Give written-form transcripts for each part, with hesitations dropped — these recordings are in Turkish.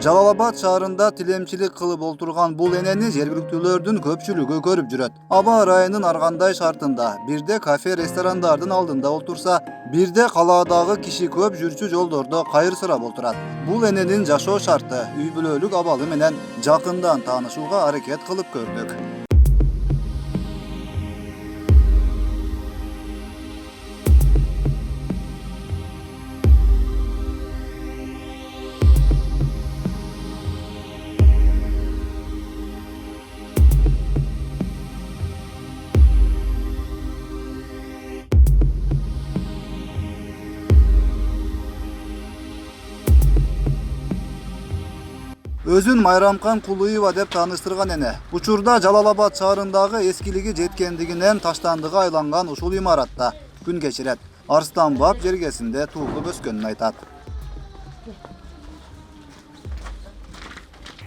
Jalalabad şaharında tilemçilik kılıp olturgan bul eneni jергilиктүүлөрдүн köpçülügü görüp жүрөt. Aba rayının Arganday şartında birde kafe restorandardın aldında oltursa, birde kaladagı kişi köp жүрчү жолдордо kayırsırap olturat. Bul enenin jaşоо şartı üy-bülölük abalı menen jakындан taanышууга hareket kılıp gördük. Özün Mayramkan Kuluyeva dep tanıştırgan ene. Uçurda Jalalabad şaharındagı eskiligi жеткендигинен таштандыгы айланган ушул имаратта күн кечирет. Arslan Bab jergesinde tuğulup öskönün aytat.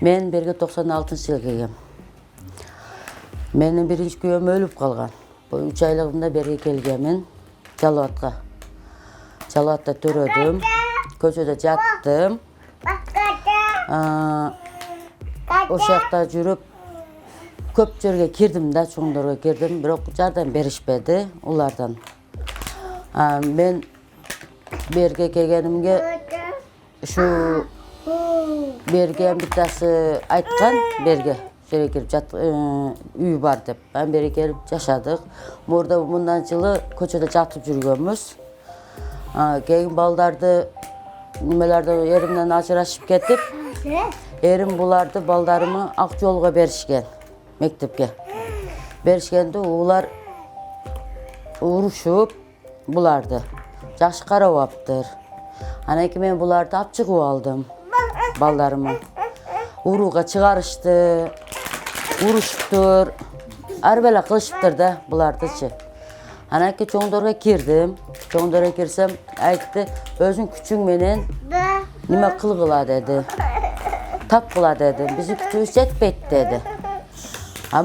Men berge 96-yıl kelgem. Menin birinci köyüm ölüp kalgan. Bu 3 aylığımda berge kelgemin Jalalabadga. Jalalabadda törödüm, köçöde jattım. O şakta жүрüp köp жерге kirdim da, çoğundorga kirdim, birok jardam berişpedi ulardan. Men berge kelgenimge şu bergen bitası aytkan berge şöyle kirip üy var dep. Ben berge kelip yaşadık. Burada bundan жылы köçöde jatıp жүрgönmüz. Keyin baldardı nimelerden erimden ajırashıp ketip, erim bulardı baldarımı Akjolga berişken, mektepke. Berişkende ular uruşup bulardı. Jaşı karabaptır. Anaki men bulardı ap çıkıp aldım baldarımı. Uruğa çıkarıştı, uruşuptur, arbela kılışıptır da bulardıçı. Anaki çoğundorga kirdim. Çoğundorga kirsem aytты, özün küçüğün menen nime kılgıla dedi. Tap kıla dedi. Bizi küçüğüz jetpeyt dedi.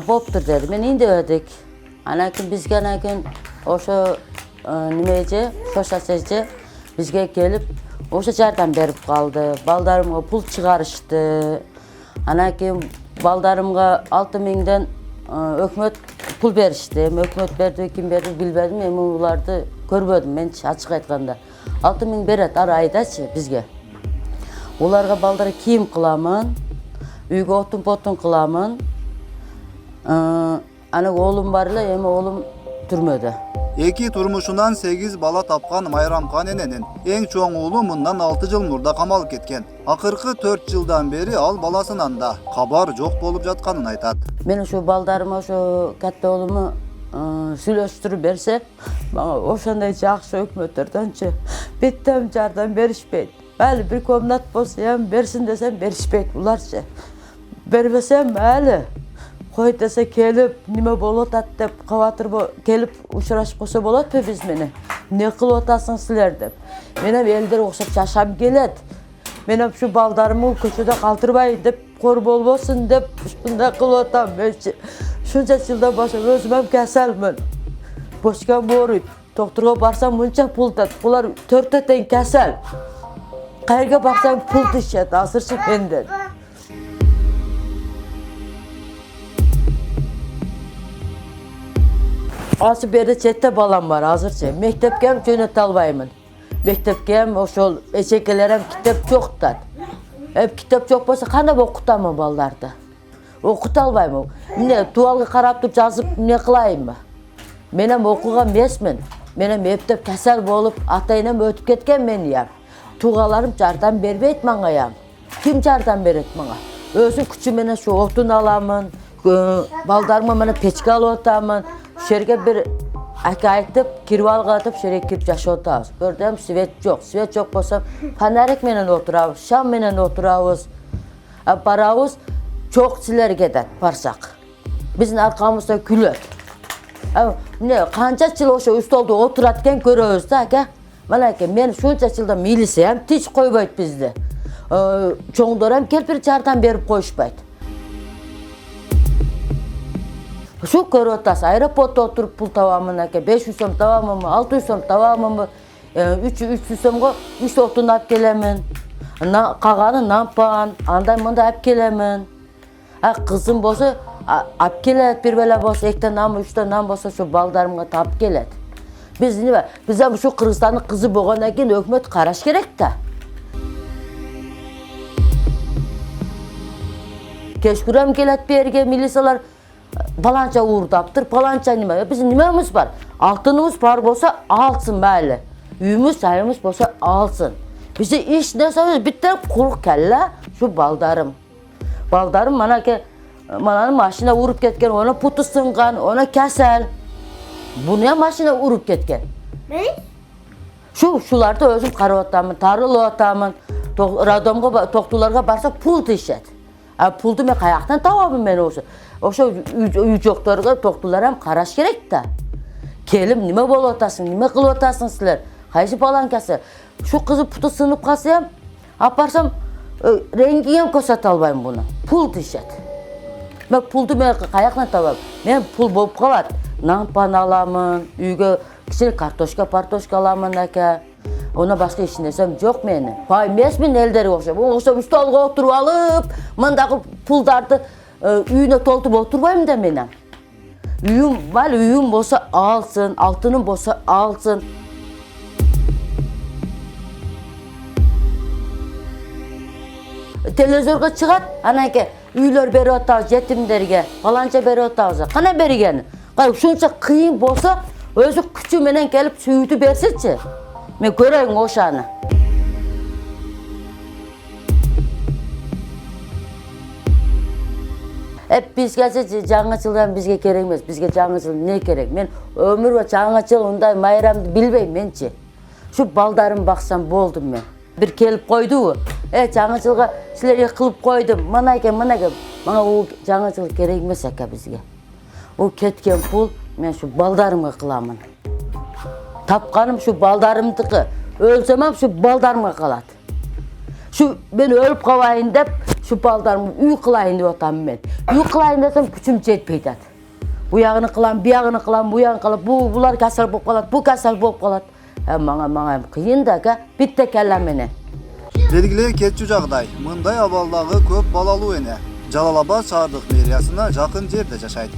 Boptur dedi. Men indi ödük. Anakin bizge anakin oşo nimece, şoşasece bizge gelip oşo jardam berip kaldı. Baldarımga pul çıkarıştı. Anakin baldarımga 6.000'den ökmöt pul berişti. Ökmöt berdi, kim berdi bilbedim. Men ulardı körbödüm men açık aytkanda. 6.000 beret ar aydaçı bizge. Ularga baldara kiyim kılamın, uyga otun potun kılamın. Anak oğlum var ile, emi oğlum türmöde. Eki turmuşundan 8 bala tapkan Mayramkan enenin en çoğun oğlu mundan 6 yıl murda kamalıp ketken. Akırkı 4 yıldan beri al balasынан da kabar jok bolup jatkanын aytat. Men şu baldarıma şu katta oğlumu süйлөштүрүп берсе, bana oşanday jakşı ökmötlerdençi bittem jardan berişpeyt. Bäli bir komnat bolsa hem bersin desem berişpeyt ularçı. Berbesem bäli. Koy dese kelip nime bolot at dep kavatır kelip uçuraşıp olsa bolat mı biz meni? Ne kılıp otasın siler dep. Menem elder okşap şaşam gelet. Menem şu baldarımı köşede kaldırbayın dep kor bolbosun dep bunda kılıp otam. Şunca yılda başa özüm hem keselmin. Boşkan boruyup doktorga barsam bunca pul dat. Bular 4 eten kesel. Kayırga baksam pul dişet, asırçı benden. Ası beri çette balam var hazırçı. Mektepke hem jönöt albayımın. Mektepke hem oşol eşekeler hem kitap çoktan. Hep kitap çok bolsa kanap okutamam ballarda. Okuta albayım. Mine tuvalga karap turup жазып ne kılayım mı? Menem okugan emesmin. Menem mektep kesel bolup atayınam ötüp ketken men yam. Tuğalarım jardam berbeyt manga yam. Kim jardam beret manga? Özüm küçümene şu otun alamın, baldarıma mana peçke alıp otamın. Şerge bir aka aytıp, kirip algatıp, şerge kirip jaşı otağız. Gördüm svet yok. Svet yok bolsa panarek menen oturabız, şam menen oturabız. Barabız çok siler gedet barsak. Bizin arkamızda külöt. Ne kanca yıl oşo üstolda oturatken göröbüz da aka. Mana aka men şuncha yılda milisem hiç koybayt bizdi. Çoğundor hem kelip bir jardam berip koyuşbayt. Şu körüp otası aeroportda oturup pul tabamın aka 500 so'm tabamın mı 600 so'm tabamın mı 300 so'mga 3 otun alып kelemin. Kağanı nampan, андай mında hep kelemin. Kızım bolsa ap kelet bir bela bolsa, ekten nam, üçten nam bolsa şu baldarımga tap kelet. Biz hem şu Kırgızstanın kızı bolgandan keyin hökümet karaş gerek da. Keşkurem kelet berge milisalar palanca uğurdaptır, palanca nime. Bizim nimemiz var? Altınımız var bolsa alsın bäli. Üyümüz, sayımız bolsa alsın. Bize iş deseniz bitter kuluk kelle şu baldarım. Baldarım mananın maşina urup ketken, ona putu sıngan, ona kesel. Bu ne maşina urup ketken? Ne? Şularda özüm karavatamın, tarılı otamın, radomga, toktularga barsa pul tişet. Puldu men kayaktan tavabım men olsa. Oşa ücoklarga toktular hem karaş gerek de. Kelim nime bol otasın, nime kıl otasın sizler. Haysi falan kese. Şu kızı putu sınıp kalsam, aparsam rengi hem kösat albayım bunu. Pul tişet. Ben puldu men kayaktan tavabım. Men pul bolup kalat. Nampan alamın, uyga kichik kartoshka alamın aka. Ona başka işin desem yok meni. Pay mesmin elderi okşap. Okşap stolga oturup alıp, mındaki puldardı uyuna toltup oturbayım da menem. Uyum bolsa alsın, altının bolsa alsın. Televizorga çıkat, anake uylar beri otağız, yetimlerge, falanca beri otağız. Kana berigeni? Şunca kıyın bolsa, özü küçü menen gelip süyütü bersinçi. Men göreyim oşanı. Hep biz gelse жаңачылдан bizge керек емес. Bizge жаңачыл ne gerek? Men ömür ve жаңачыл onday mayramды bilbeyim mençi. Şu baldarım baksam boldum men. Bir kelip koydu. Жаңачылga sizlerge kılıp koydum. Mana eken. Bana o жаңачыл gerek емес aka bizge. O ketken pul men şu baldarımga kılamın. Tapkanım şu baldarımdıkı. Ölsemem şu baldarımga kalat. Şu ben ölüp kalayın dep şu baldarımı uy kılayın dep otam men. Uy kılayın desem küçüm jetpeydi. Bu yağını kılam, bir yağını kılam, bu yağını kılam. Bular kasal bolup kalat, bu kasal bolup kalat. Manga kıyın da aka bitte kellem mene. Belgili ketçü жагдай. Мындай абалдагы көп балалуу эне Жалалабад шаардык мэриясына жакын жерде жашайт.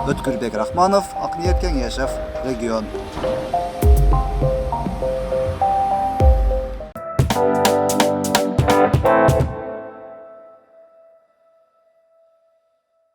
Өткүрбек Рахманов, Акниет Кеңешев, регион.